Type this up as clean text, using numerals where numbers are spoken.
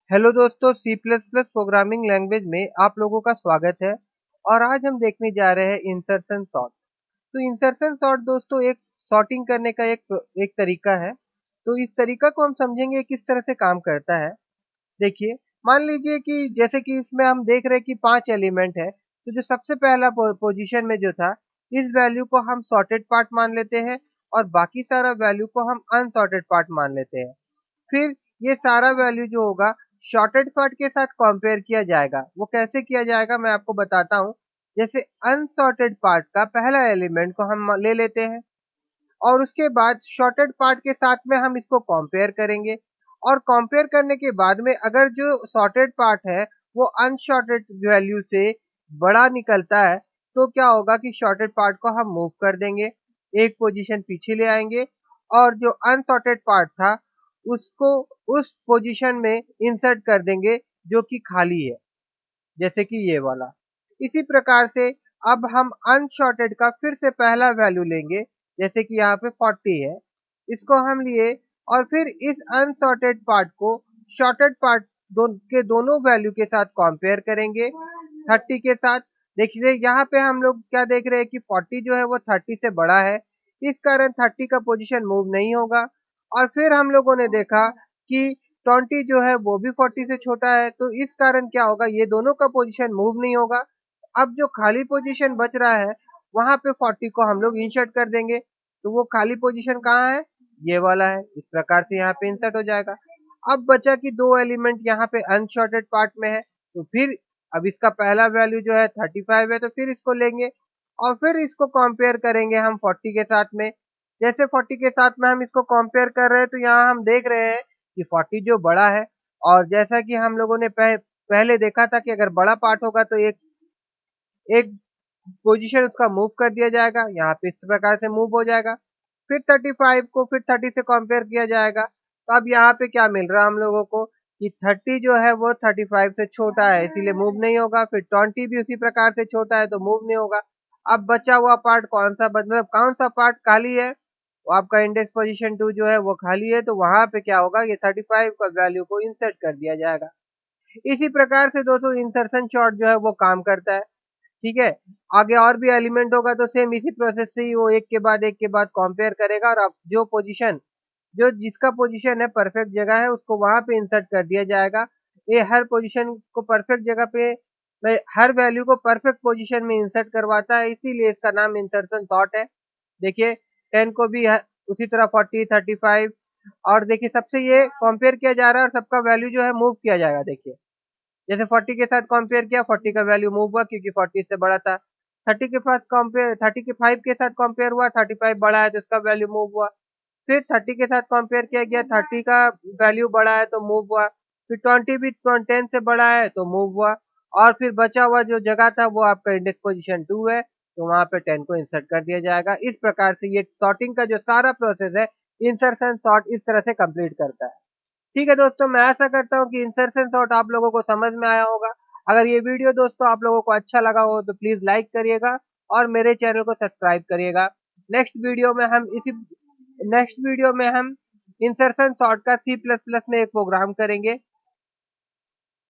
Hello दोस्तों, C plus plus programming language में आप लोगों का स्वागत है। और आज हम देखने जा रहे हैं इंसर्शन सॉर्ट। तो इंसर्शन सॉर्ट दोस्तों एक सॉर्टिंग करने का एक तरीका है। तो इस तरीका को हम समझेंगे किस तरह से काम करता है। देखिए, मान लीजिए कि जैसे कि इसमें हम देख रहे हैं कि 5 एलिमेंट है। तो जो सबसे पहला पोजीशन में जो था, इस वैल्यू को हम सॉर्टेड पार्ट मान लेते हैं और बाकी सारा वैल्यू को हम अनसॉर्टेड पार्ट मान लेते हैं। फिर ये सारा वैल्यू जो होगा शॉर्टेड पार्ट के साथ कंपेयर किया जाएगा। वो कैसे किया जाएगा मैं आपको बताता हूँ। जैसे अनसॉर्टेड पार्ट का पहला एलिमेंट को हम ले लेते हैं और उसके बाद शॉर्टेड पार्ट के साथ में हम इसको कंपेयर करेंगे। और कंपेयर करने के बाद में अगर जो सॉर्टेड पार्ट है वो अनशॉर्टेड वैल्यू से बड़ा निकलता है, तो क्या होगा कि शॉर्टेड पार्ट को हम मूव कर देंगे, एक पोजीशन पीछे ले आएंगे और जो अनसॉर्टेड पार्ट था उसको उस पोजीशन में इंसर्ट कर देंगे जो कि खाली है, जैसे कि ये वाला। इसी प्रकार से अब हम अनशॉर्टेड का फिर से पहला वैल्यू लेंगे, जैसे कि यहाँ पे 40 है, इसको हम लिए और फिर इस अनसॉर्टेड पार्ट को शॉर्टेड पार्ट के दोनों वैल्यू के साथ कंपेयर करेंगे 30 के साथ। देखिए यहाँ पे हम लोग क्या देख रहे हैं कि 40 जो है वो 30 से बड़ा है, इस कारण 30 का पोजीशन मूव नहीं होगा। और फिर हम लोगों ने देखा कि 20 जो है वो भी 40 से छोटा है, तो इस कारण क्या होगा, ये दोनों का पोजीशन मूव नहीं होगा। अब जो खाली पोजीशन बच रहा है वहां पे 40 को हम लोग इंसर्ट कर देंगे। तो वो खाली पोजीशन कहाँ है, ये वाला है। इस प्रकार से यहाँ पे इंसर्ट हो जाएगा। अब बचा कि दो एलिमेंट यहाँ पे अनसॉर्टेड पार्ट में है, तो फिर अब इसका पहला वैल्यू जो है 35 है, तो फिर इसको लेंगे और फिर इसको कंपेयर करेंगे हम 40 के साथ में। जैसे 40 के साथ में हम इसको कंपेयर कर रहे हैं, तो यहाँ हम देख रहे हैं कि 40 जो बड़ा है। और जैसा कि हम लोगों ने पहले देखा था कि अगर बड़ा पार्ट होगा तो एक एक पोजीशन उसका मूव कर दिया जाएगा, यहाँ पे इस प्रकार से मूव हो जाएगा। फिर 35 को फिर 30 से कंपेयर किया जाएगा। तो अब यहाँ पे क्या मिल रहा है हम लोगों को कि 30 जो है वो 35 से छोटा है, इसीलिए मूव नहीं होगा। फिर 20 भी उसी प्रकार से छोटा है तो मूव नहीं होगा। अब बचा हुआ पार्ट कौन सा, मतलब कौन सा पार्ट खाली है, वो आपका इंडेक्स पोजीशन 2 जो है वो खाली है, तो वहां पे क्या होगा, ये 35 का वैल्यू को इंसर्ट कर दिया जाएगा। इसी प्रकार से दोस्तों इंसर्शन शॉर्ट जो है वो काम करता है। ठीक है, आगे और भी एलिमेंट होगा तो सेम इसी प्रोसेस से ही वो एक के बाद कंपेयर करेगा और अब जो पोजीशन जो जिसका पोजीशन है परफेक्ट जगह है उसको वहां पे इंसर्ट कर दिया जाएगा। ये हर पोजीशन को परफेक्ट जगह पे हर वैल्यू को परफेक्ट पोजीशन में इंसर्ट करवाता है, इसीलिए इसका नाम इंसर्शन सॉर्ट है। देखिए 10 को भी उसी तरह 40 35 और देखिए सबसे ये कंपेयर किया जा रहा है और सबका वैल्यू जो है मूव किया जाएगा। देखिए जैसे 40 के साथ कंपेयर किया, 40 का वैल्यू मूव हुआ क्योंकि 40 से बड़ा था। 30 के पास कंपेयर 30 के 5 के साथ कंपेयर हुआ, 35 बड़ा है तो इसका वैल्यू मूव हुआ। फिर 30 के साथ कंपेयर किया गया, 30 का वैल्यू बड़ा है तो मूव हुआ। फिर 20 भी 10 से बड़ा है तो मूव हुआ। और फिर बचा हुआ जो जगह था वो आपका इंडेक्स पोजीशन 2 है, तो वहां पे 10 को इंसर्ट कर दिया जाएगा। इस प्रकार से ये सॉर्टिंग का जो सारा प्रोसेस है इंसर्शन सॉर्ट इस तरह से कंप्लीट करता है। ठीक है दोस्तों, मैं आशा करता हूँ कि इंसर्शन सॉर्ट आप लोगों को समझ में आया होगा। अगर ये वीडियो दोस्तों आप लोगों को अच्छा लगा हो तो प्लीज लाइक करिएगा और मेरे चैनल को सब्सक्राइब करिएगा। नेक्स्ट वीडियो में हम इंसर्शन सॉर्ट का सी प्लस प्लस में एक प्रोग्राम करेंगे।